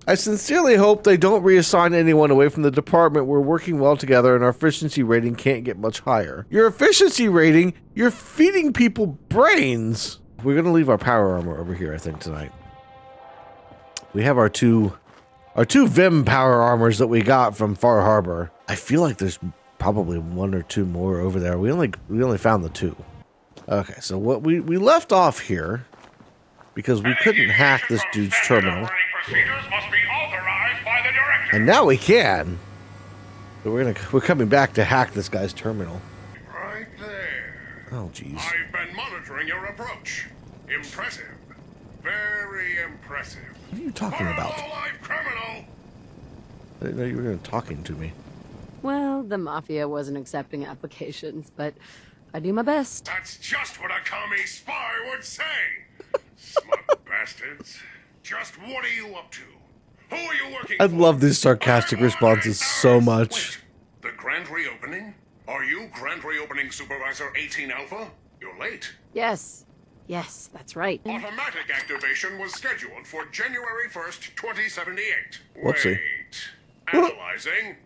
I sincerely hope they don't reassign anyone away from the department. We're working well together and our efficiency rating can't get much higher. Your efficiency rating? You're feeding people brains. We're going to leave our power armor over here, I think, tonight. We have our two Vim power armors that we got from Far Harbor. I feel like there's probably one or two more over there. We only found the two. Okay, so what we left off here because we couldn't hack this dude's terminal. And now we can. So we're coming back to hack this guy's terminal. Right there. Oh, jeez. I've been monitoring your approach. Impressive. Very impressive. What are you talking about? Live criminal. I didn't know you were talking to me. Well, the Mafia wasn't accepting applications, but I do my best. That's just what a commie spy would say. Smug bastards. Just what are you up to? Who are you working I for? love these sarcastic responses so much. Wait, the grand reopening? Are you grand reopening supervisor 18 Alpha? You're late. Yes, that's right. Automatic activation was scheduled for January 1st, 2078. Whoopsie. Wait. Analyzing.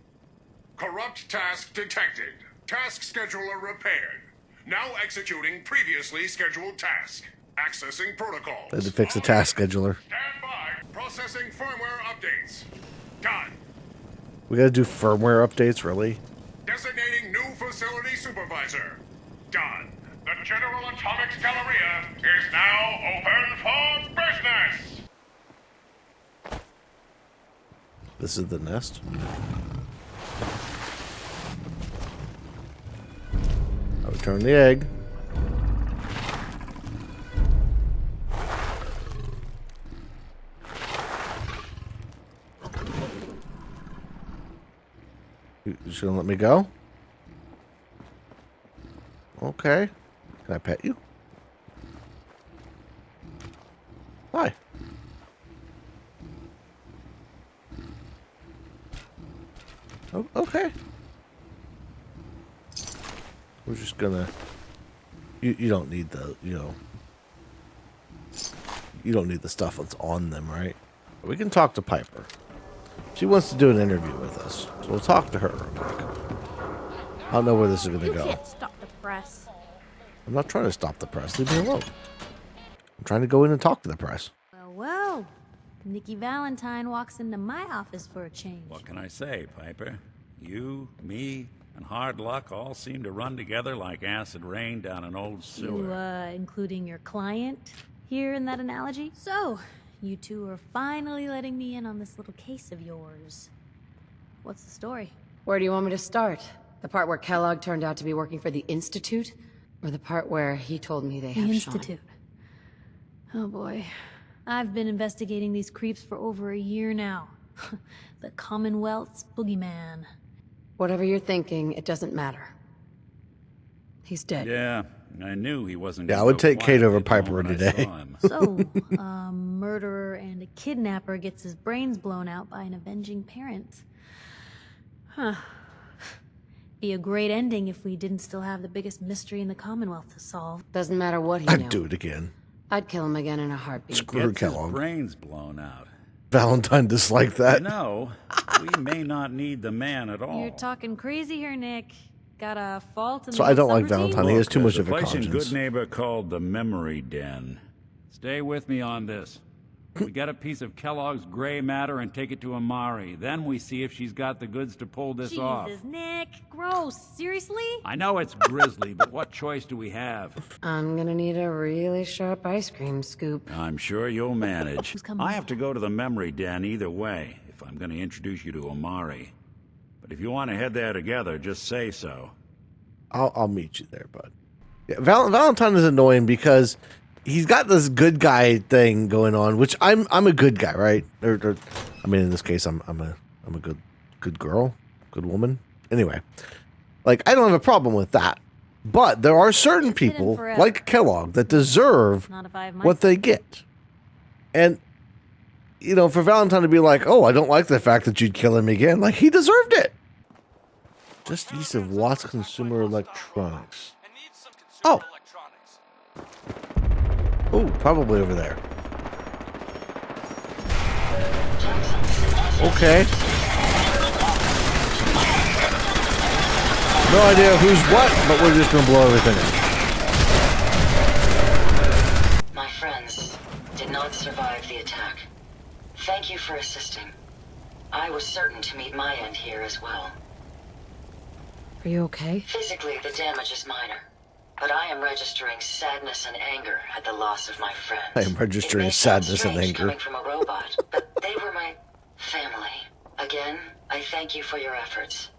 Corrupt task detected. Task scheduler repaired. Now executing previously scheduled task. Accessing protocols. I had to fix the task scheduler. Stand by. Processing firmware updates. Done. We gotta do firmware updates, really? Designating new facility supervisor. Done. The General Atomics Galleria is now open for business. This is the nest. I return the egg. You just gonna let me go? Okay. Can I pet you? Hi. Oh, okay. We're just gonna... You don't need the, you don't need the stuff that's on them, right? We can talk to Piper. She wants to do an interview with us, so we'll talk to her real quick. I don't know where this is gonna go. You can't stop the press. I'm not trying to stop the press. Leave me alone. I'm trying to go in and talk to the press. Well, Nikki Valentine walks into my office for a change. What can I say, Piper? You, me, and hard luck all seem to run together like acid rain down an old sewer. You, including your client here in that analogy? So, you two are finally letting me in on this little case of yours. What's the story? Where do you want me to start? The part where Kellogg turned out to be working for the Institute? Or the part where he told me they have The Sean? Institute. Oh boy. I've been investigating these creeps for over a year now. The Commonwealth's boogeyman. Whatever you're thinking, it doesn't matter. He's dead. Yeah, I knew he wasn't. Yeah, I gonna would go take Kate quiet over at Piper all when I today. saw him. So, a murderer and a kidnapper gets his brains blown out by an avenging parent. Huh. Be a great ending if we didn't still have the biggest mystery in the Commonwealth to solve. Doesn't matter what he knew. I'd do it again. I'd kill him again in a heartbeat. Screw Gets his Kellogg. brains blown out. Valentine disliked that. You know, we may not need the man at all. You're talking crazy here, Nick. Got a fault in So the I don't like summer team? Valentine. He has too much There's of a place in conscience. Good Neighbor called the Memory Den. Stay with me on this. We get a piece of Kellogg's gray matter and take it to Amari. Then we see if she's got the goods to pull this off. Jesus, Nick. Gross. Seriously? I know it's grisly, but what choice do we have? I'm gonna need a really sharp ice cream scoop. I'm sure you'll manage. Who's coming? I have to go to the Memory Den either way, if I'm going to introduce you to Amari. But if you want to head there together, just say so. I'll meet you there, bud. Yeah, Valentine is annoying because he's got this good guy thing going on, which I'm a good guy, right? I mean, in this case, I'm a good girl, good woman. Anyway, like I don't have a problem with that, but there are certain It's hidden people forever. like Kellogg that deserve Not if I have my what they get, and you know, for Valentine to be like, "Oh, I don't like the fact that you'd kill him again," like he deserved it. Just east of Watts Consumer Electronics. Oh. Oh, probably over there. Okay. No idea who's what, but we're just gonna blow everything up. My friends did not survive the attack. Thank you for assisting. I was certain to meet my end here as well. Are you okay? Physically, the damage is minor, but I am registering sadness and anger at the loss of my friends. I am registering It may sound sadness and strange anger. coming from a robot, but they were my family. Again, I thank you for your efforts.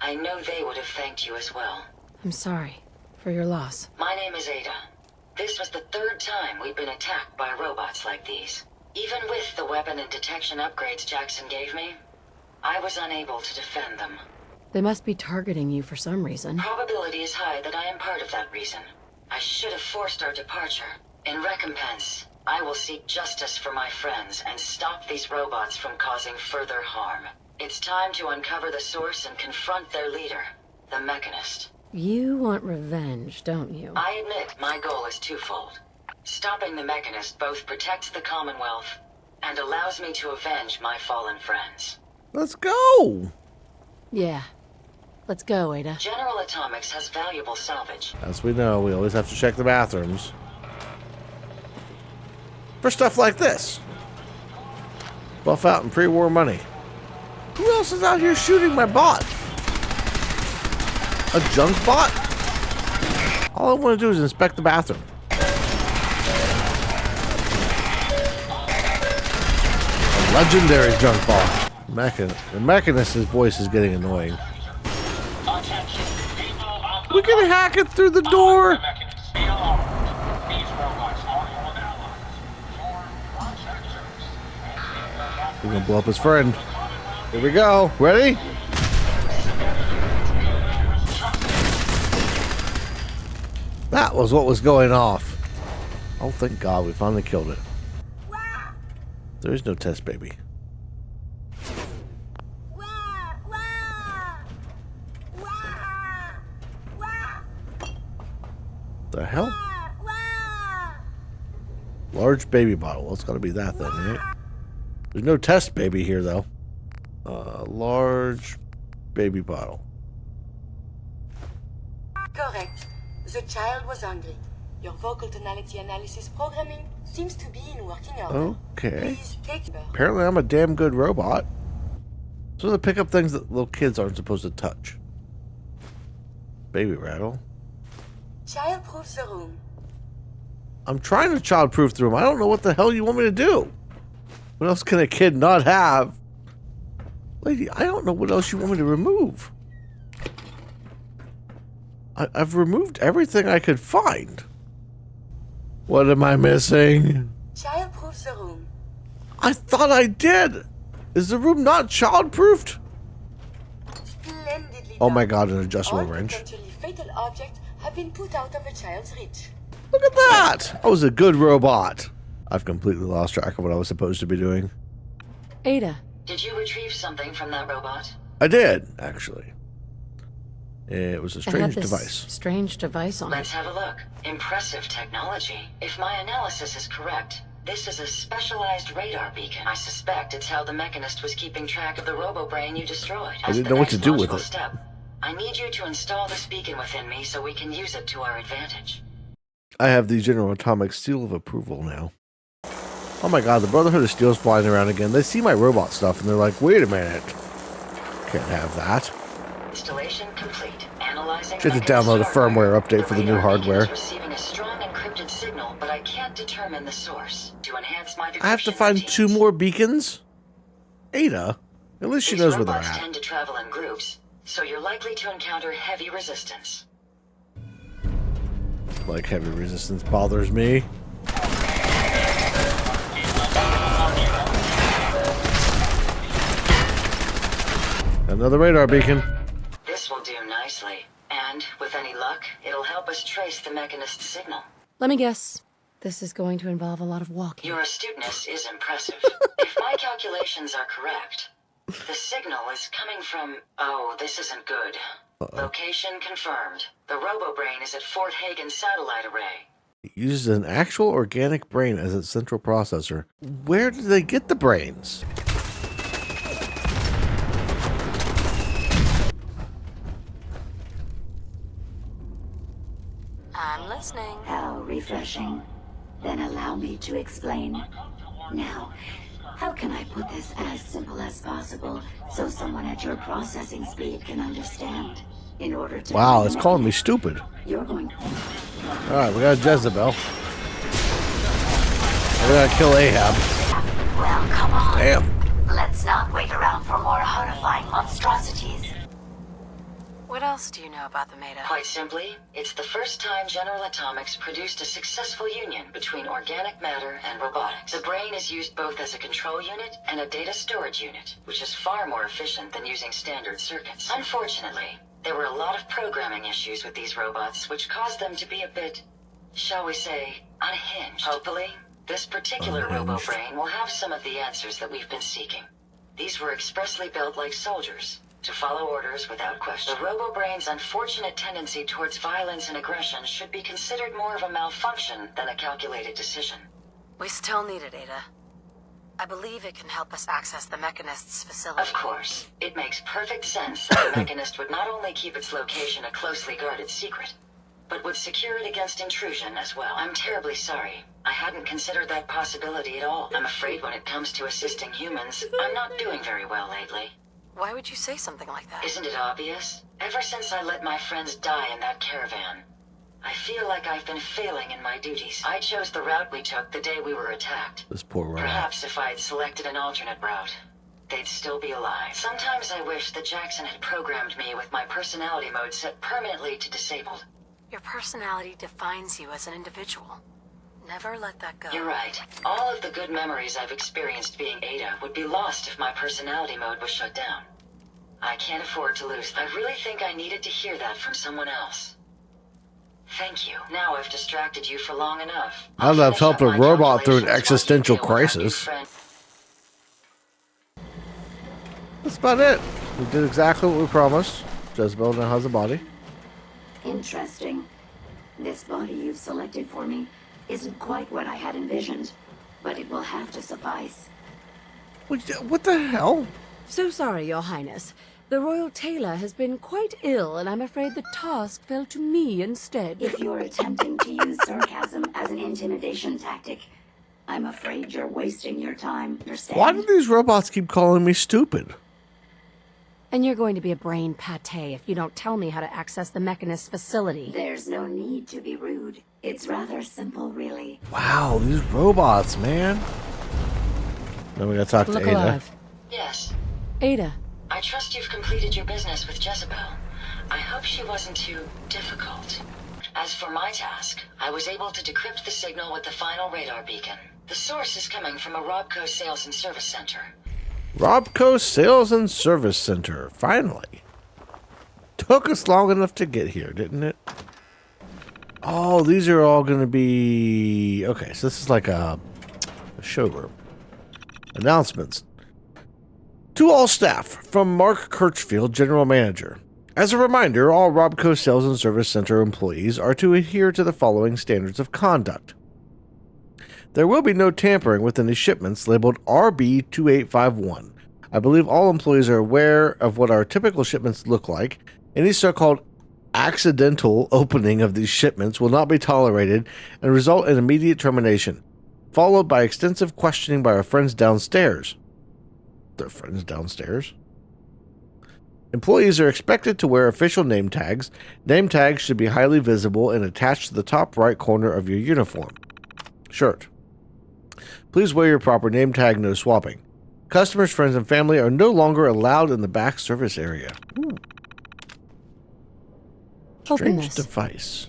I know they would have thanked you as well. I'm sorry for your loss. My name is Ada. This was the third time we've been attacked by robots like these. Even with the weapon and detection upgrades Jackson gave me, I was unable to defend them. They must be targeting you for some reason. Probability is high that I am part of that reason. I should have forced our departure. In recompense, I will seek justice for my friends and stop these robots from causing further harm. It's time to uncover the source and confront their leader, the Mechanist. You want revenge, don't you? I admit my goal is twofold. Stopping the Mechanist both protects the Commonwealth and allows me to avenge my fallen friends. Let's go! Yeah. Let's go, Ada. General Atomics has valuable salvage. As we know, we always have to check the bathrooms. For stuff like this. Buff out and pre-war money. Who else is out here shooting my bot? A junk bot? All I want to do is inspect the bathroom. A legendary junk bot. The Mechanist's voice is getting annoying. We can hack it through the door. We're gonna blow up his friend. Here we go. Ready? That was what was going off. Oh, thank God, we finally killed it. There is no test baby. The hell? Large baby bottle. Well, it's gotta be that then, right? There's no test baby here, though. Large baby bottle. Correct. The child was hungry. Your vocal tonality analysis programming seems to be in working order. Okay. Please take the... Apparently I'm a damn good robot. So they pick up things that little kids aren't supposed to touch. Baby rattle. Child-proof the room. I'm trying to child-proof the room. I don't know what the hell you want me to do. What else can a kid not have? Lady, I don't know what else you want me to remove. I've removed everything I could find. What am I missing? Child-proof the room. I thought I did. Is the room not child-proofed? Splendidly Oh my done. God, an adjustable All wrench. potentially fatal objects have been put out of a child's reach. Look at that! I was a good robot. I've completely lost track of what I was supposed to be doing. Ada. Did you retrieve something from that robot? I did, actually. It was a I strange had this device. strange device on Let's it. have a look. Impressive technology. If my analysis is correct, this is a specialized radar beacon. I suspect it's how the Mechanist was keeping track of the robo-brain you destroyed. I didn't know what to do with it. Step, I need you to install this beacon within me so we can use it to our advantage. I have the General Atomics seal of approval now. Oh my God, the Brotherhood of Steel's flying around again. They see my robot stuff and they're like, wait a minute. Can't have that. Installation complete. Analyzing. Should have to download a firmware update for the new radar beacon hardware. is receiving a strong encrypted signal, but I can't determine the source. To enhance my I have to decryption find routines, 2 more beacons? Ada? At least she these knows where they're robots at. tend to travel in groups, so you're likely to encounter heavy resistance. Like heavy resistance bothers me. Another radar beacon. This will do nicely, and with any luck, it'll help us trace the Mechanist's signal. Let me guess. This is going to involve a lot of walking. Your astuteness is impressive. If my calculations are correct, the signal is coming from... Oh, this isn't good. Location confirmed. The robo-brain is at Fort Hagen Satellite Array. It uses an actual organic brain as its central processor. Where did they get the brains? Listening. How refreshing. Then allow me to explain. Now, how can I put this as simple as possible so someone at your processing speed can understand? In order to Wow, it's calling me stupid. You're going. Alright, we got Jezebel. We gotta kill Ahab. Well, come on. Damn. Let's not wait around for more horrifying monstrosities. What else do you know about the Meta? Quite simply, it's the first time General Atomics produced a successful union between organic matter and robotics. The brain is used both as a control unit and a data storage unit, which is far more efficient than using standard circuits. Unfortunately, there were a lot of programming issues with these robots, which caused them to be a bit, shall we say, unhinged. Hopefully, this particular robo-brain will have some of the answers that we've been seeking. These were expressly built like soldiers, to follow orders without question. The robo-brain's unfortunate tendency towards violence and aggression should be considered more of a malfunction than a calculated decision. We still need it, Ada. I believe it can help us access the Mechanist's facility. Of course. It makes perfect sense that the Mechanist would not only keep its location a closely guarded secret, but would secure it against intrusion as well. I'm terribly sorry. I hadn't considered that possibility at all. I'm afraid when it comes to assisting humans, I'm not doing very well lately. Why would you say something like that? Isn't it obvious? Ever since I let my friends die in that caravan, I feel like I've been failing in my duties. I chose the route we took the day we were attacked. This poor robot. Perhaps if I'd selected an alternate route, they'd still be alive. Sometimes I wish that Jackson had programmed me with my personality mode set permanently to disabled. Your personality defines you as an individual. Never let that go. You're right. All of the good memories I've experienced being Ada would be lost if my personality mode was shut down. I can't afford to lose. I really think I needed to hear that from someone else. Thank you. Now I've distracted you for long enough. Now that I've helped a robot through an existential crisis. That's about it. We did exactly what we promised. Jezebel now has a body. Interesting. This body you've selected for me isn't quite what I had envisioned, but it will have to suffice. What the hell? So sorry, Your Highness. The Royal Tailor has been quite ill, and I'm afraid the task fell to me instead. If you're attempting to use sarcasm as an intimidation tactic, I'm afraid you're wasting your time. Understand? Why do these robots keep calling me stupid? And you're going to be a brain pate if you don't tell me how to access the Mechanist facility. There's no need to be rude. It's rather simple, really. Wow, these robots, man. Then we gotta talk to Look Ada. alive. Yes. Ada. I trust you've completed your business with Jezebel. I hope she wasn't too difficult. As for my task, I was able to decrypt the signal with the final radar beacon. The source is coming from a Robco sales and service center. Robco Sales and Service Center. Finally. Took us long enough to get here, didn't it? Oh, these are all going to be... Okay, so this is like a showroom. Announcements. To all staff, from Mark Kirchfield, General Manager. As a reminder, all Robco Sales and Service Center employees are to adhere to the following standards of conduct. There will be no tampering with any shipments labeled RB2851. I believe all employees are aware of what our typical shipments look like. Any so-called accidental opening of these shipments will not be tolerated and result in immediate termination, followed by extensive questioning by our friends downstairs. Their friends downstairs? Employees are expected to wear official name tags. Name tags should be highly visible and attached to the top right corner of your uniform. Shirt. Please wear your proper name tag, no swapping. Customers, friends, and family are no longer allowed in the back service area. Ooh. Open Strange this. device.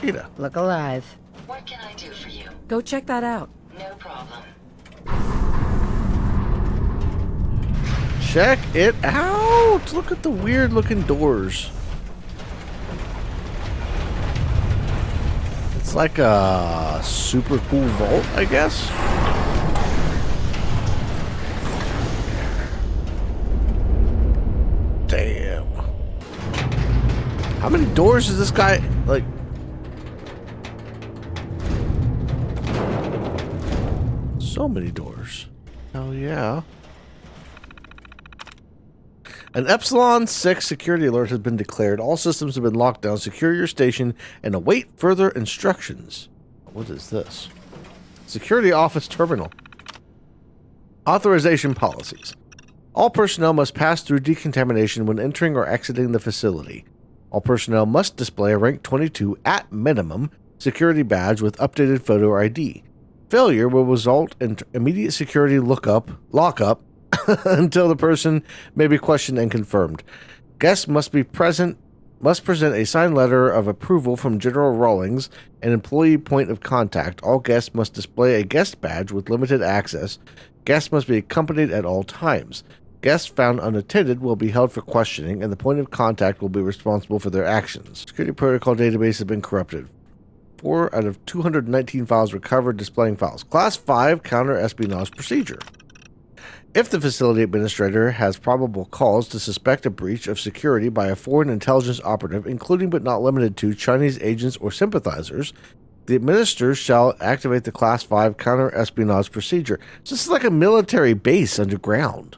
Ada. Look alive. What can I do for you? Go check that out. No problem. Check it out! Look at the weird looking doors. It's like a super cool vault, I guess. Damn. How many doors is this guy, like... So many doors. Hell yeah. An Epsilon 6 security alert has been declared. All systems have been locked down. Secure your station and await further instructions. What is this? Security office terminal. Authorization policies. All personnel must pass through decontamination when entering or exiting the facility. All personnel must display a rank 22 at minimum security badge with updated photo ID. Failure will result in immediate security lockup until the person may be questioned and confirmed. Guests must present a signed letter of approval from General Rawlings, an employee point of contact. All guests must display a guest badge with limited access. Guests must be accompanied at all times. Guests found unattended will be held for questioning, and the point of contact will be responsible for their actions. Security protocol database has been corrupted. 4 out of 219 files recovered, displaying files. Class 5 counter-espionage procedure. If the facility administrator has probable cause to suspect a breach of security by a foreign intelligence operative, including but not limited to Chinese agents or sympathizers, the administrator shall activate the Class 5 counter-espionage procedure. So this is like a military base underground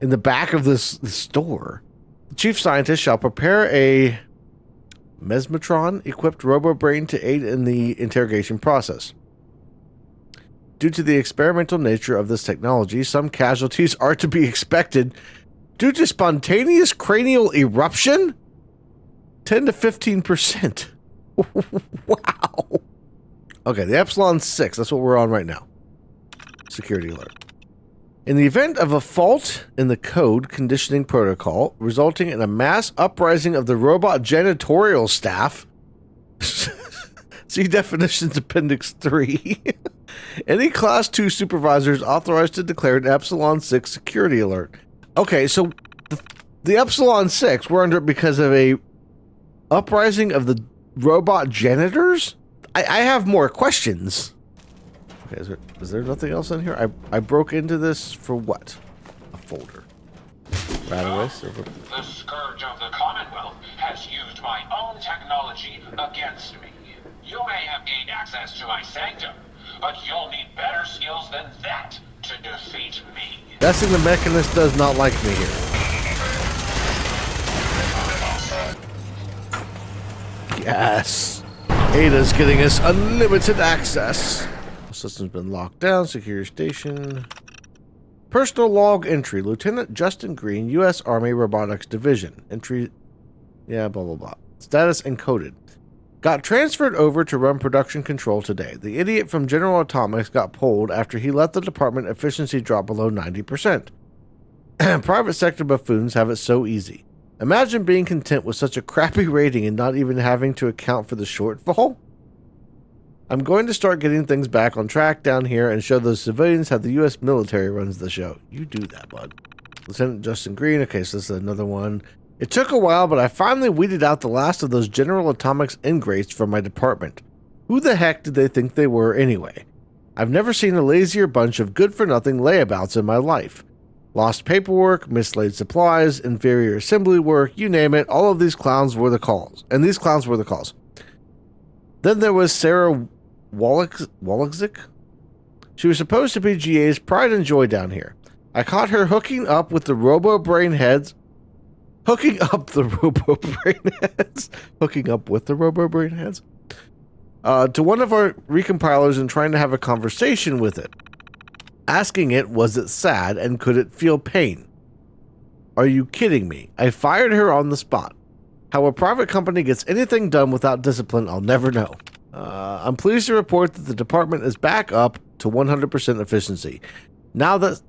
in the back of this store. The chief scientist shall prepare a mesmatron-equipped robo-brain to aid in the interrogation process. Due to the experimental nature of this technology, some casualties are to be expected due to spontaneous cranial eruption. 10 to 15%. Wow. Okay, the Epsilon 6, that's what we're on right now. Security alert. In the event of a fault in the code conditioning protocol, resulting in a mass uprising of the robot janitorial staff, see definitions Appendix 3, any Class 2 supervisor is authorized to declare an Epsilon 6 security alert. Okay, so the Epsilon 6, we're under it because of a uprising of the robot janitors? I have more questions. Okay, is there nothing else in here? I broke into this for what? A folder. Right away, silver. The Scourge of the Commonwealth has used my own technology against me. You may have gained access to my sanctum, but you'll need better skills than that to defeat me. Guessing the mechanist does not like me here. Yes. Ada's getting us unlimited access. System's been locked down. Secure station. Personal log entry. Lieutenant Justin Green, U.S. Army Robotics Division. Entry. Yeah, blah, blah, blah. Status encoded. Got transferred over to run production control today. The idiot from General Atomics got pulled after he let the department efficiency drop below 90%. Private sector buffoons have it so easy. Imagine being content with such a crappy rating and not even having to account for the shortfall. I'm going to start getting things back on track down here and show those civilians how the U.S. military runs the show. You do that, bud. Lieutenant Justin Green. Okay, so this is another one. It took a while, but I finally weeded out the last of those General Atomics ingrates from my department. Who the heck did they think they were anyway? I've never seen a lazier bunch of good-for-nothing layabouts in my life. Lost paperwork, mislaid supplies, inferior assembly work, you name it, all of these clowns were the cause. And these clowns were the cause. Then there was Sarah Wallachzik. She was supposed to be GA's pride and joy down here. I caught her hooking up the robo-brain heads to one of our recompilers and trying to have a conversation with it. Asking it, was it sad and could it feel pain? Are you kidding me? I fired her on the spot. How a private company gets anything done without discipline, I'll never know. I'm pleased to report that the department is back up to 100% efficiency. Now that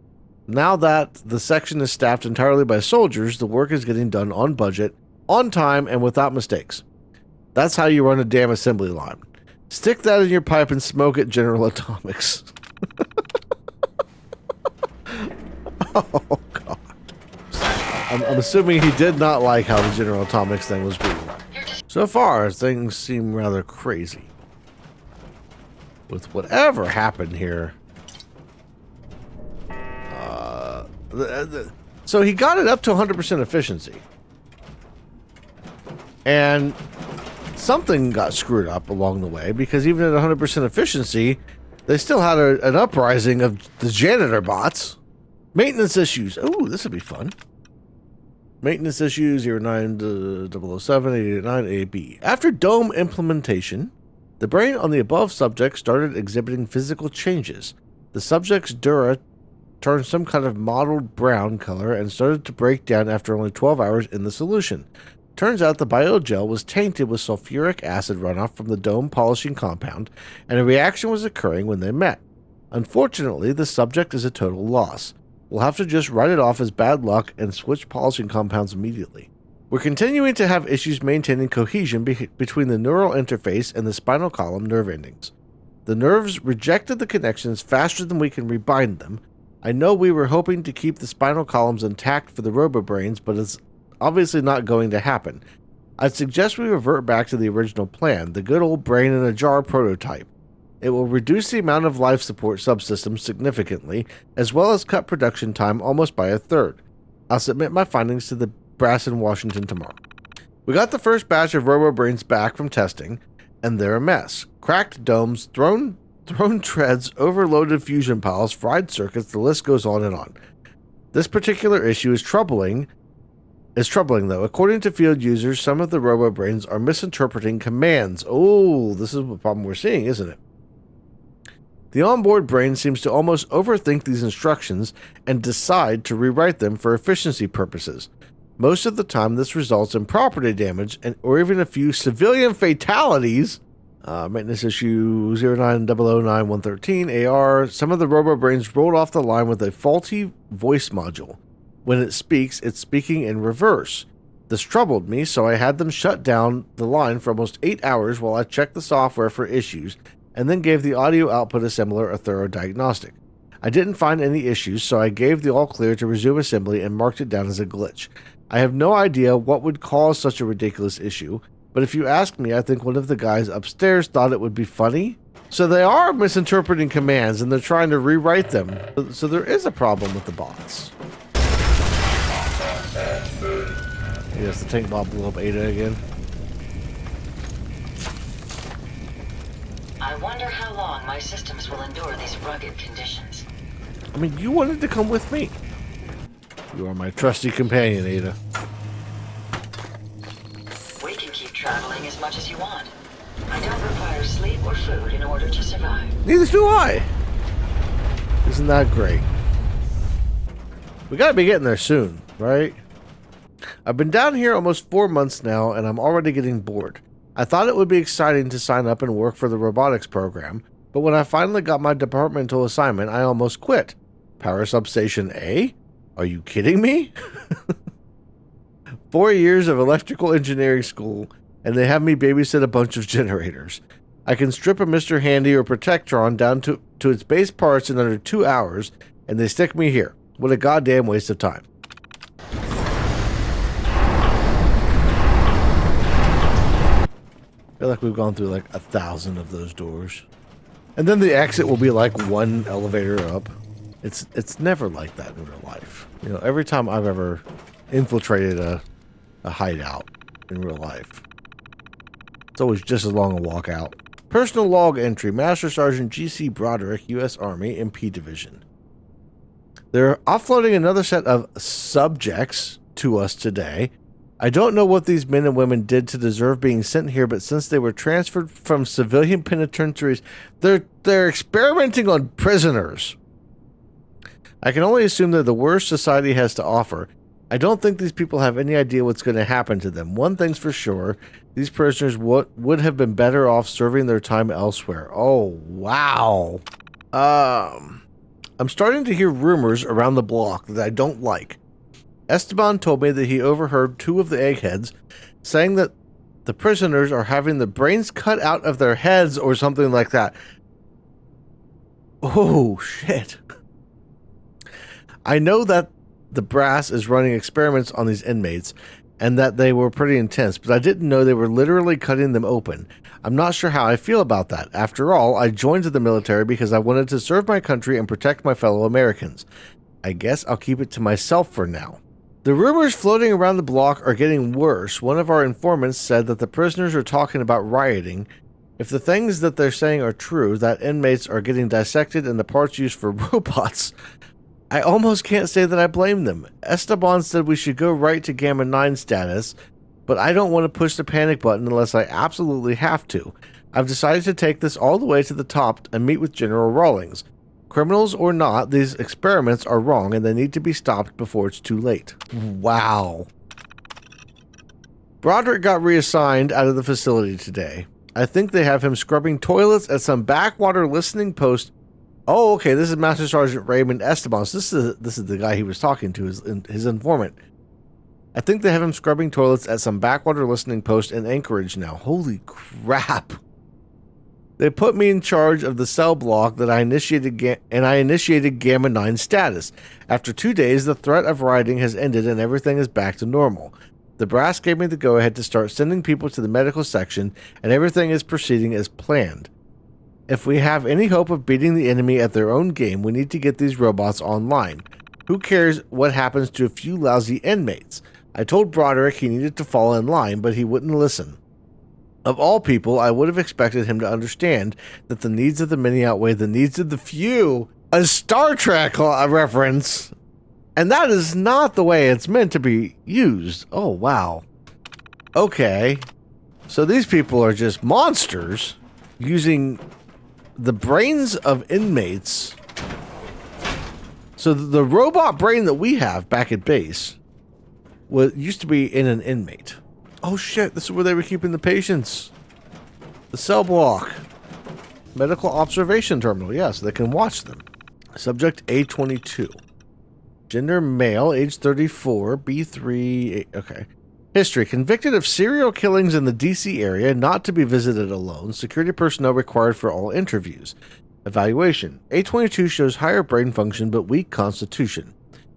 the section is staffed entirely by soldiers, the work is getting done on budget, on time, and without mistakes. That's how you run a damn assembly line. Stick that in your pipe and smoke it, General Atomics. Oh, God. I'm assuming he did not like how the General Atomics thing was being run. So far, things seem rather crazy. With whatever happened here. So he got it up to 100% efficiency. And something got screwed up along the way, because even at 100% efficiency, they still had an uprising of the janitor bots. Maintenance issues. Ooh, this would be fun. Maintenance issue 09-007-889-AB. After dome implementation, the brain on the above subject started exhibiting physical changes. The subject's dura turned some kind of mottled brown color and started to break down after only 12 hours in the solution. Turns out the biogel was tainted with sulfuric acid runoff from the dome polishing compound, and a reaction was occurring when they met. Unfortunately, the subject is a total loss. We'll have to just write it off as bad luck and switch polishing compounds immediately. We're continuing to have issues maintaining cohesion between the neural interface and the spinal column nerve endings. The nerves rejected the connections faster than we can rebind them. I know we were hoping to keep the spinal columns intact for the robo-brains, but it's obviously not going to happen. I'd suggest we revert back to the original plan, the good old brain in a jar prototype. It will reduce the amount of life support subsystems significantly, as well as cut production time almost by a third. I'll submit my findings to the brass in Washington tomorrow. We got the first batch of robo-brains back from testing, and they're a mess. Cracked domes, thrown treads, overloaded fusion piles, fried circuits, the list goes on and on. This particular issue is troubling though. According to field users, some of the robo-brains are misinterpreting commands. Oh, this is the problem we're seeing, isn't it? The onboard brain seems to almost overthink these instructions and decide to rewrite them for efficiency purposes. Most of the time, this results in property damage or even a few civilian fatalities. Maintenance issue 09009113 AR. Some of the robo-brains rolled off the line with a faulty voice module. When it speaks, it's speaking in reverse. This troubled me, so I had them shut down the line for almost 8 hours while I checked the software for issues, and then gave the audio output assembler a thorough diagnostic. I didn't find any issues, so I gave the all clear to resume assembly and marked it down as a glitch. I have no idea what would cause such a ridiculous issue, but if you ask me, I think one of the guys upstairs thought it would be funny. So they are misinterpreting commands and they're trying to rewrite them. So there is a problem with the bots. Yes, the tank bot blew up Ada again. I wonder how long my systems will endure these rugged conditions. I mean, you wanted to come with me. You are my trusty companion, Ada. We can keep traveling as much as you want. I don't require sleep or food in order to survive. Neither do I. Isn't that great? We gotta be getting there soon, right? I've been down here almost 4 months now, and I'm already getting bored. I thought it would be exciting to sign up and work for the robotics program, but when I finally got my departmental assignment, I almost quit. Power Substation A? Are you kidding me? 4 years of electrical engineering school, and they have me babysit a bunch of generators. I can strip a Mr. Handy or Protectron down to its base parts in under 2 hours, and they stick me here. What a goddamn waste of time. I feel like we've gone through like 1,000 of those doors. And then the exit will be like one elevator up. It's never like that in real life. You know, every time I've ever infiltrated a hideout in real life, it's always just as long a walk out. Personal log entry, Master Sergeant G.C. Broderick, U.S. Army, MP Division. They're offloading another set of subjects to us today. I don't know what these men and women did to deserve being sent here, but since they were transferred from civilian penitentiaries, they're experimenting on prisoners. I can only assume they're the worst society has to offer. I don't think these people have any idea what's going to happen to them. One thing's for sure, these prisoners would have been better off serving their time elsewhere. Oh, wow. I'm starting to hear rumors around the block that I don't like. Esteban told me that he overheard 2 of the eggheads saying that the prisoners are having the brains cut out of their heads or something like that. Oh, shit. I know that the brass is running experiments on these inmates and that they were pretty intense, but I didn't know they were literally cutting them open. I'm not sure how I feel about that. After all, I joined the military because I wanted to serve my country and protect my fellow Americans. I guess I'll keep it to myself for now. The rumors floating around the block are getting worse. One of our informants said that the prisoners are talking about rioting. If the things that they're saying are true, that inmates are getting dissected and the parts used for robots. I almost can't say that I blame them. Esteban said we should go right to Gamma 9 status, but I don't want to push the panic button unless I absolutely have to. I've decided to take this all the way to the top and meet with General Rawlings. Criminals or not, these experiments are wrong and they need to be stopped before it's too late. Wow. Broderick got reassigned out of the facility today. I think they have him scrubbing toilets at some backwater listening post. Oh, okay, this is Master Sergeant Raymond Esteban. So this is the guy he was talking to, his informant. I think they have him scrubbing toilets at some backwater listening post in Anchorage now. Holy crap. They put me in charge of the cell block that I initiated Gamma 9 status. After 2 days, the threat of rioting has ended and everything is back to normal. The brass gave me the go-ahead to start sending people to the medical section, and everything is proceeding as planned. If we have any hope of beating the enemy at their own game, we need to get these robots online. Who cares what happens to a few lousy inmates? I told Broderick he needed to fall in line, but he wouldn't listen. Of all people, I would have expected him to understand that the needs of the many outweigh the needs of the few. A Star Trek reference. And that is not the way it's meant to be used. Oh, wow. Okay. So these people are just monsters using the brains of inmates. So the robot brain that we have back at base used to be in an inmate. Oh shit, this is where they were keeping the patients. The cell block. Medical observation terminal, yes, they can watch them. Subject A22. Gender male, age 34, B3, okay. History, convicted of serial killings in the DC area, not to be visited alone, security personnel required for all interviews. Evaluation, A22 shows higher brain function but weak constitution.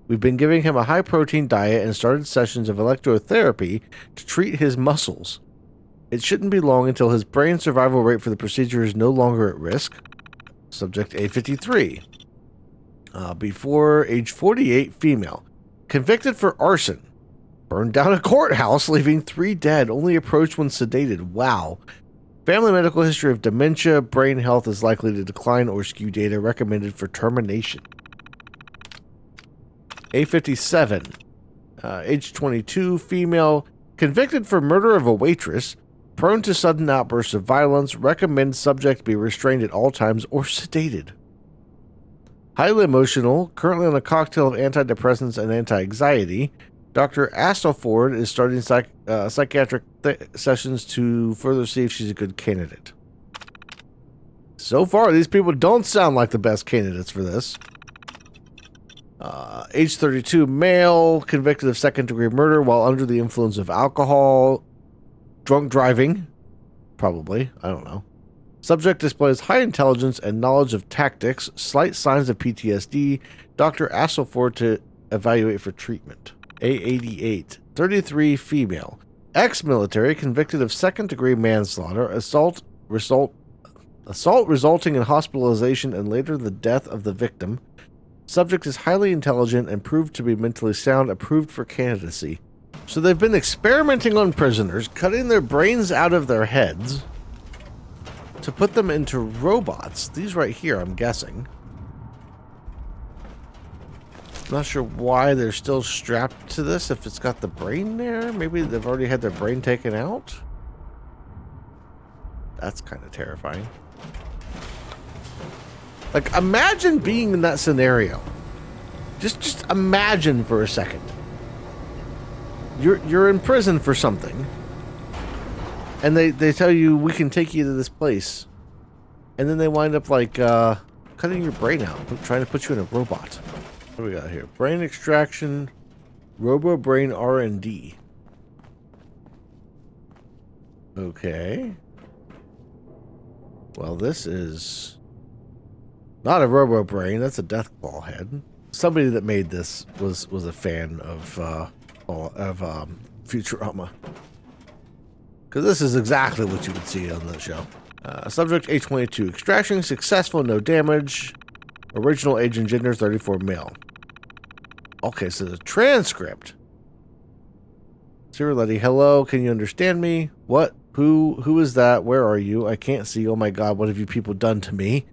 We've been giving him a high-protein diet and started sessions of electrotherapy to treat his muscles. It shouldn't be long until his brain survival rate for the procedure is no longer at risk. Subject A53. Before age 48, female. Convicted for arson. Burned down a courthouse, leaving 3 dead, only approached when sedated. Wow. Family medical history of dementia, brain health is likely to decline or skew data recommended for termination. A57, age 22, female, convicted for murder of a waitress, prone to sudden outbursts of violence, recommend subject be restrained at all times or sedated. Highly emotional, currently on a cocktail of antidepressants and anti-anxiety. Dr. Astleford is starting psychiatric sessions to further see if she's a good candidate. So far, these people don't sound like the best candidates for this. Age 32, male, convicted of second-degree murder while under the influence of alcohol. Drunk driving. Probably. I don't know. Subject displays high intelligence and knowledge of tactics, slight signs of PTSD. Dr. Astleford to evaluate for treatment. A88, 33, female. Ex-military, convicted of second-degree manslaughter, assault resulting in hospitalization and later the death of the victim. Subject is highly intelligent and proved to be mentally sound, approved for candidacy. So they've been experimenting on prisoners, cutting their brains out of their heads to put them into robots. These right here, I'm guessing. Not sure why they're still strapped to this if it's got the brain there. Maybe they've already had their brain taken out. That's kind of terrifying. Like, imagine being in that scenario. Just imagine for a second. You're in prison for something. And they tell you, we can take you to this place. And then they wind up, like, cutting your brain out. Trying to put you in a robot. What do we got here? Brain extraction. Robo-brain R&D. Okay. Well, this is not a robo-brain. That's a deathclaw head. Somebody that made this was a fan of Futurama. Because this is exactly what you would see on the show. Subject A22. Extraction successful, no damage. Original age and gender 34 male. Okay, so the transcript. Siri, hello, can you understand me? What? Who is that? Where are you? I can't see. Oh my god, what have you people done to me?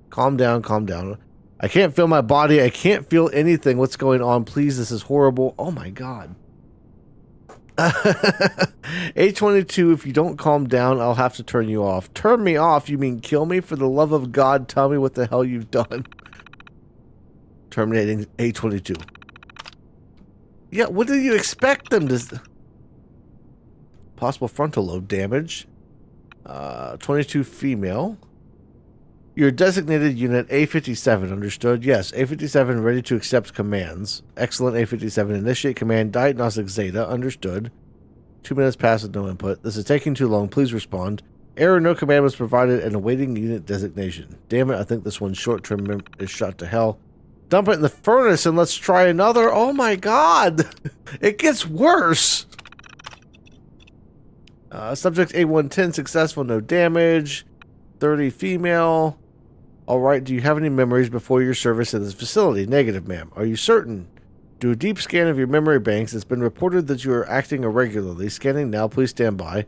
Calm down, calm down. I can't feel my body. I can't feel anything. What's going on? Please, this is horrible. Oh my god. 822, if you don't calm down, I'll have to turn you off. Turn me off? You mean kill me? For the love of God, tell me what the hell you've done. Terminating 822. Yeah, what do you expect them to... Possible frontal lobe damage. 22 female. Your designated unit A57, understood? Yes, A57 ready to accept commands. Excellent, A57. Initiate command, diagnostic Zeta, understood. 2 minutes past with no input. This is taking too long, please respond. Error, no command was provided and awaiting unit designation. Damn it, I think this one's short-term is shot to hell. Dump it in the furnace and let's try another. Oh my god! It gets worse! Subject A110, successful, no damage. 30 female. Alright, do you have any memories before your service in this facility? Negative, ma'am. Are you certain? Do a deep scan of your memory banks. It's been reported that you are acting irregularly. Scanning now, please stand by.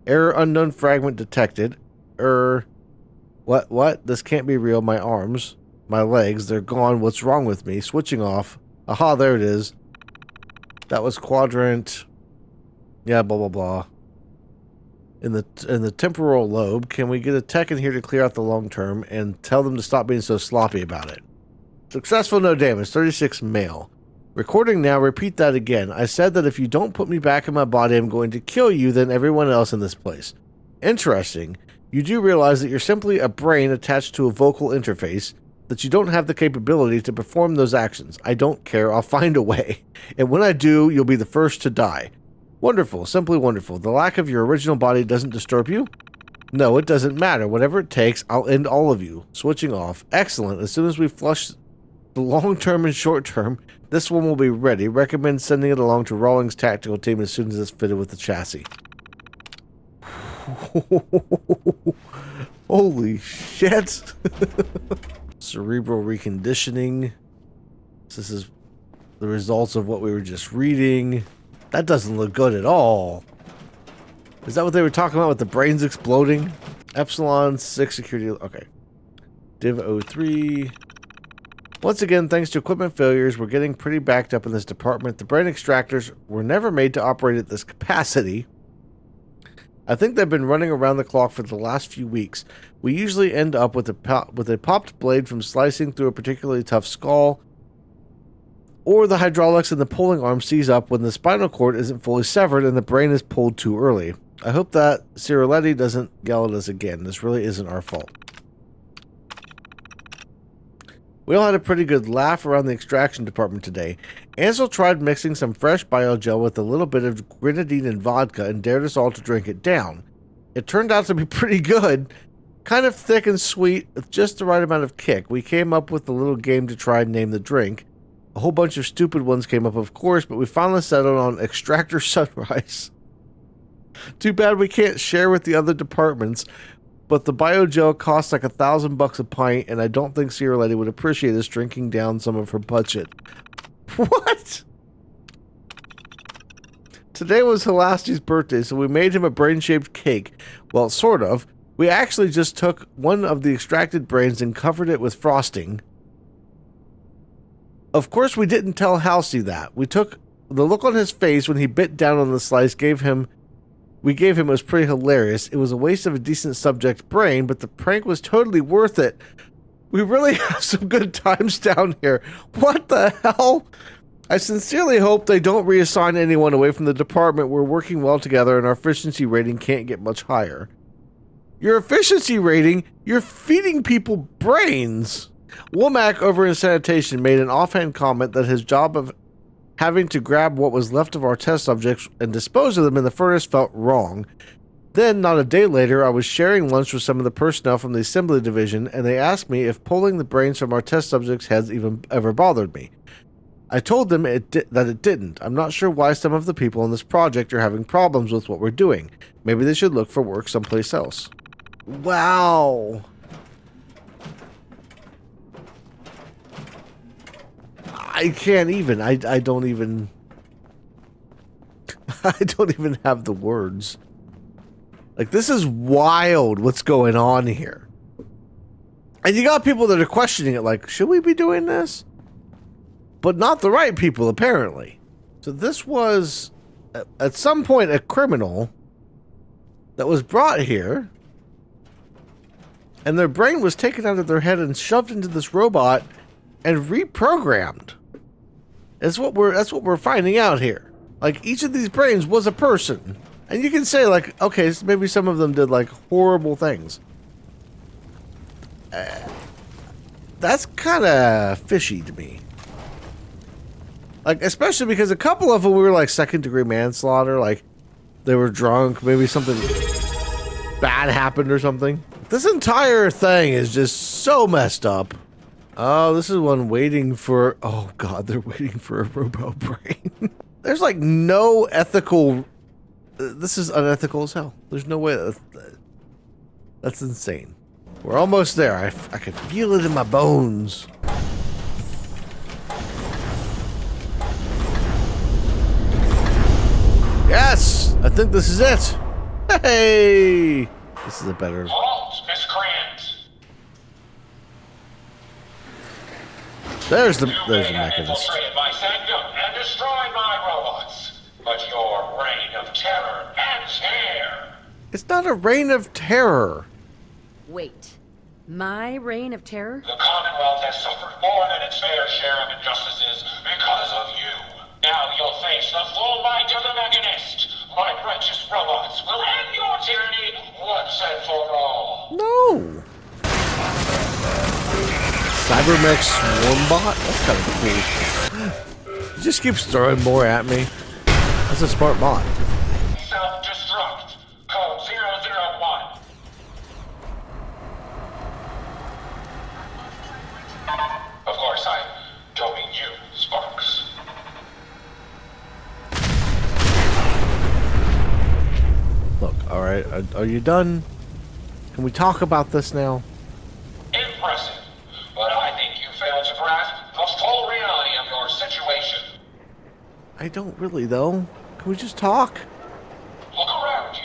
Error, unknown fragment detected. What? This can't be real. My arms. My legs, they're gone. What's wrong with me? Switching off. Aha, there it is. That was quadrant. Yeah, blah, blah, blah. In the temporal lobe, can we get a tech in here to clear out the long term and tell them to stop being so sloppy about it? Successful, no damage. 36 male. Recording now, repeat that again. I said that if you don't put me back in my body, I'm going to kill you, then everyone else in this place. Interesting. You do realize that you're simply a brain attached to a vocal interface, that you don't have the capability to perform those actions. I don't care. I'll find a way. And when I do, you'll be the first to die. Wonderful. Simply wonderful. The lack of your original body doesn't disturb you? No, it doesn't matter. Whatever it takes, I'll end all of you. Switching off. Excellent. As soon as we flush the long-term and short-term, this one will be ready. Recommend sending it along to Rawlings' tactical team as soon as it's fitted with the chassis. Holy shit. Cerebral reconditioning. This is the results of what we were just reading. That doesn't look good at all. Is that what they were talking about with the brains exploding? Epsilon 6 security. Okay. Div 03. Once again, thanks to equipment failures, we're getting pretty backed up in this department. The brain extractors were never made to operate at this capacity. I think they've been running around the clock for the last few weeks. We usually end up with a popped blade from slicing through a particularly tough skull, or the hydraulics in the pulling arm seize up when the spinal cord isn't fully severed and the brain is pulled too early. I hope that Ciruletti doesn't yell at us again. This really isn't our fault. We all had a pretty good laugh around the extraction department today. Ansel tried mixing some fresh biogel with a little bit of grenadine and vodka and dared us all to drink it down. It turned out to be pretty good. Kind of thick and sweet with just the right amount of kick. We came up with a little game to try and name the drink. A whole bunch of stupid ones came up, of course, but we finally settled on Extractor Sunrise. Too bad we can't share with the other departments, but the biogel costs like $1,000 a pint, and I don't think Sierra Lady would appreciate us drinking down some of her budget. What? Today was Helasti's birthday, so we made him a brain-shaped cake. Well, sort of. We actually just took one of the extracted brains and covered it with frosting. Of course, we didn't tell Halsey that. We took the look on his face when he bit down on the slice. We gave him was pretty hilarious. It was a waste of a decent subject brain, but the prank was totally worth it. We really have some good times down here. What the hell? I sincerely hope they don't reassign anyone away from the department. We're working well together and our efficiency rating can't get much higher. Your efficiency rating? You're feeding people brains. Womack over in sanitation made an offhand comment that his job of having to grab what was left of our test subjects and dispose of them in the furnace felt wrong. Then, not a day later, I was sharing lunch with some of the personnel from the assembly division, and they asked me if pulling the brains from our test subjects' heads even ever bothered me. I told them that it didn't. I'm not sure why some of the people on this project are having problems with what we're doing. Maybe they should look for work someplace else. Wow. I can't even. I don't even. I don't even have the words. Like, this is wild what's going on here. And you got people that are questioning it, like, should we be doing this? But not the right people, apparently. So this was, at some point, a criminal that was brought here, and their brain was taken out of their head and shoved into this robot and reprogrammed. That's what we're finding out here. Like, each of these brains was a person. And you can say, like, okay, so maybe some of them did, like, horrible things. That's kind of fishy to me. Like, especially because a couple of them were, like, second-degree manslaughter. Like, they were drunk. Maybe something bad happened or something. This entire thing is just so messed up. Oh, this is one waiting for... Oh, God, they're waiting for a robo brain. There's, like, no ethical... This is unethical as hell. There's no way... That's insane. We're almost there. I can feel it in my bones. Yes! I think this is it. Hey! This is a better... Halt, miscreant! There's the You may have mechanist. infiltrated my sanctum and destroyed my robots, but your reign of terror ends here! It's not a reign of terror. Wait. My reign of terror? The Commonwealth has suffered more than its fair share of injustices because of you. Now you'll face the full might of the Mechanist. My righteous robots will end your tyranny once and for all. No. Cybermech Swarmbot? That's kind of cool. He just keeps throwing more at me. That's a smart bot. Self-destruct. Code 001. Of course, I don't mean you, Sparks. Look, alright, are you done? Can we talk about this now? Impressive. But I think you failed to grasp the full reality of your situation. I don't really, though. Can we just talk? Look around you.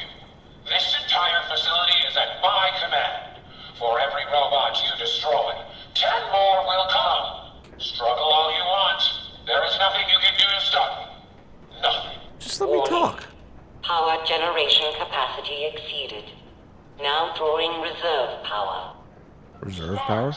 This entire facility is at my command. For every robot you destroy, 10 more will come. Struggle all you want. There is nothing you can do to stop me. Nothing. Just let me talk. Power generation capacity exceeded. Now drawing reserve power. Reserve power?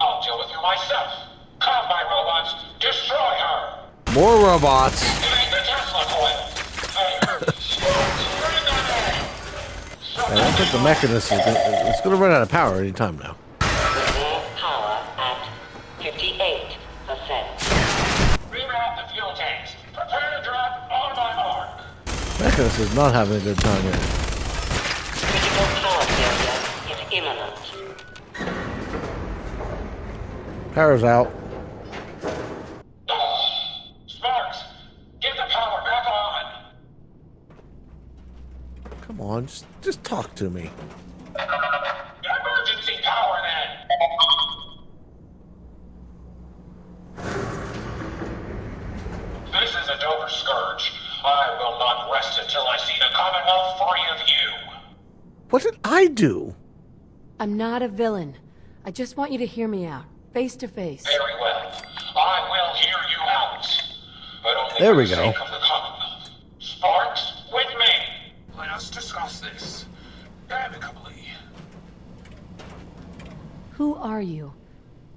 I'll deal with you myself. Come, my robots. Destroy her. More robots. Activate the Tesla coil. There. Bring them in. I don't think the mechanist is it's gonna run out of power any time now. Reserve power at 58%. Reroute the fuel tanks. Prepare to drop on my mark. Mechanist is not having a good time here. Critical power failure is imminent. Power's out. Sparks, get the power back on. Come on, just talk to me. Emergency power then. This is a Dover scourge. I will not rest until I see the Commonwealth free of you. What did I do? I'm not a villain. I just want you to hear me out. Face to face. Very well. I will hear you out. But only There for we the go. sake of the Commonwealth. Sparks, with me. Let us discuss this amicably. Who are you?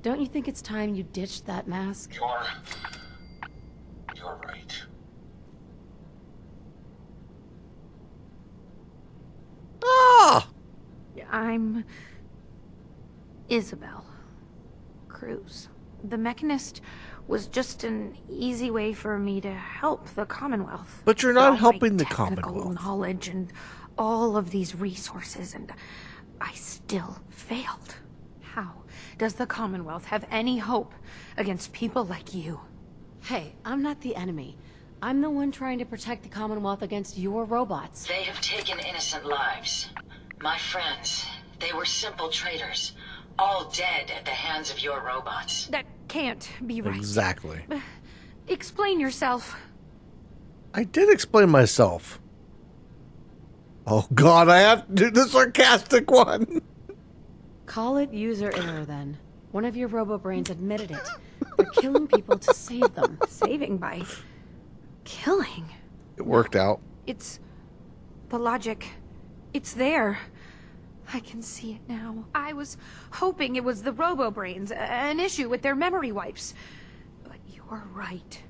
Don't you think it's time you ditched that mask? You're right. Ah! I'm Isabel Cruz. The Mechanist was just an easy way for me to help the Commonwealth. But you're With not all my helping the technical Commonwealth. knowledge and all of these resources, and I still failed. How does the Commonwealth have any hope against people like you? Hey, I'm not the enemy. I'm the one trying to protect the Commonwealth against your robots. They have taken innocent lives. My friends, they were simple traitors, all dead at the hands of your robots. That can't be right. Exactly. Explain yourself. I did explain myself. Oh God, I have to do the sarcastic one. Call it user error then. One of your robo-brains admitted it. They're killing people to save them. Saving by killing. It worked out. It's the logic. It's there. I can see it now. I was hoping it was the robo-brains, an issue with their memory wipes. But you're right.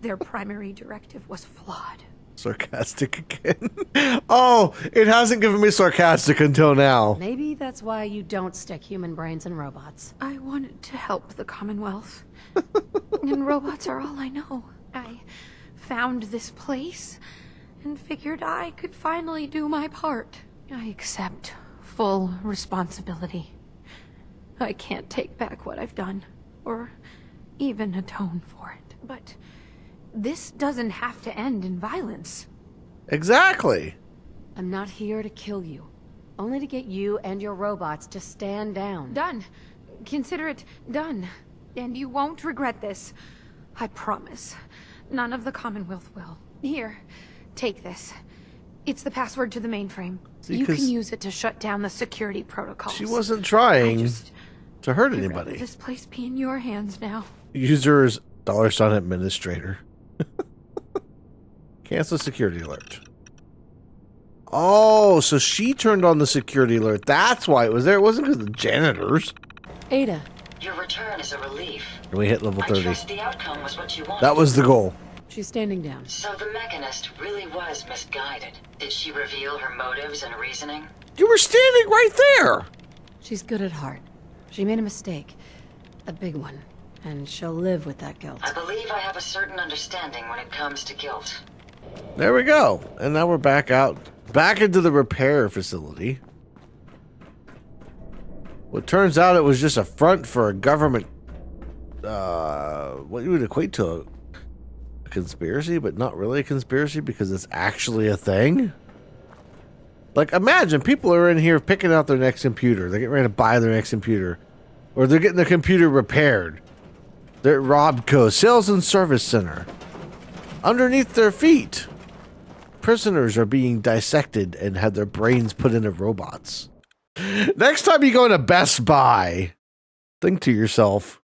Their primary directive was flawed. Sarcastic again. Oh, it hasn't given me sarcastic until now. Maybe that's why you don't stick human brains in robots. I wanted to help the Commonwealth. And robots are all I know. I found this place and figured I could finally do my part. I accept full responsibility. I can't take back what I've done, or even atone for it. But this doesn't have to end in violence. Exactly. I'm not here to kill you. Only to get you and your robots to stand down. Done. Consider it done. And you won't regret this. I promise. None of the Commonwealth will. Here, take this. It's the password to the mainframe. See, you can use it to shut down the security protocols. She wasn't trying to hurt I'd rather anybody. this place be in your hands now. Users $administrator. Cancel security alert. Oh, so she turned on the security alert. That's why it was there. It wasn't because of the janitors. Ada. Your return is a relief. And we hit level 30. I trust the outcome was what you wanted. That was the goal. She's standing down. So the mechanist really was misguided. Did she reveal her motives and reasoning? You were standing right there. She's good at heart. She made a mistake. A big one. And she'll live with that guilt. I believe I have a certain understanding when it comes to guilt. There we go. And now we're back into the repair facility. Well, it turns out it was just a front for a government, what you would equate to a conspiracy, but not really a conspiracy because it's actually a thing. Like, imagine people are in here picking out their next computer. They're getting ready to buy their next computer. Or they're getting the computer repaired. They're at Robco, Sales and Service Center. Underneath their feet, prisoners are being dissected and have their brains put into robots. Next time you go into Best Buy, think to yourself,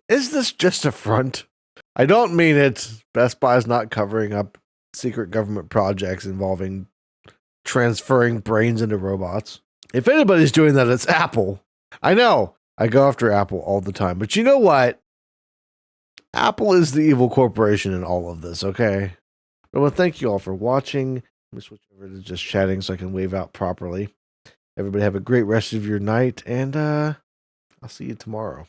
is this just a front? I don't mean it. Best Buy is not covering up secret government projects involving transferring brains into robots. If anybody's doing that, it's Apple. I know. I go after Apple all the time. But you know what? Apple is the evil corporation in all of this, okay? I want to thank you all for watching. Let me switch over to just chatting so I can wave out properly. Everybody have a great rest of your night, and I'll see you tomorrow.